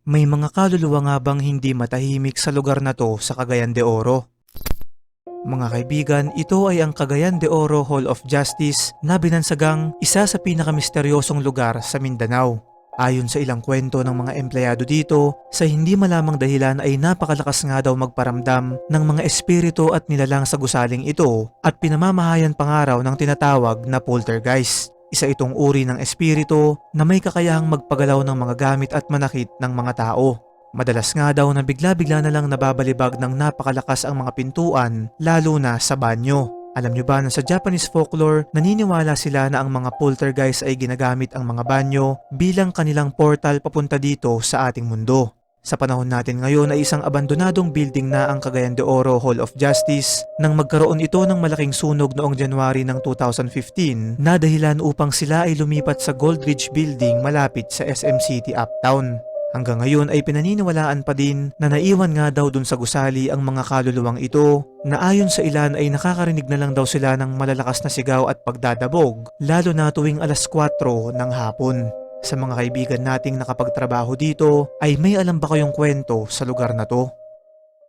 May mga kaluluwa nga bang hindi matahimik sa lugar na to sa Cagayan de Oro? Mga kaibigan, ito ay ang Cagayan de Oro Hall of Justice na binansagang isa sa pinakamisteryosong lugar sa Mindanao. Ayon sa ilang kwento ng mga empleyado dito, sa hindi malamang dahilan ay napakalakas nga daw magparamdam ng mga espiritu at nilalang sa gusaling ito at pinamamahayan pa nga raw ng tinatawag na poltergeist. Isa itong uri ng espiritu na may kakayahang magpagalaw ng mga gamit at manakit ng mga tao. Madalas nga daw na bigla-bigla na lang nababalibag ng napakalakas ang mga pintuan, lalo na sa banyo. Alam nyo ba na sa Japanese folklore, naniniwala sila na ang mga poltergeist ay ginagamit ang mga banyo bilang kanilang portal papunta dito sa ating mundo. Sa panahon natin ngayon ay isang abandonadong building na ang Cagayan de Oro Hall of Justice nang magkaroon ito ng malaking sunog noong January ng 2015 na dahilan upang sila ay lumipat sa Goldridge Building malapit sa SM City Uptown. Hanggang ngayon ay pinaniniwalaan pa din na naiwan nga daw dun sa gusali ang mga kaluluwang ito na ayon sa ilan ay nakakarinig na lang daw sila ng malalakas na sigaw at pagdadabog lalo na tuwing alas 4 ng hapon. Sa mga kaibigan nating nakapagtrabaho dito ay may alam ba kayong kwento sa lugar na to?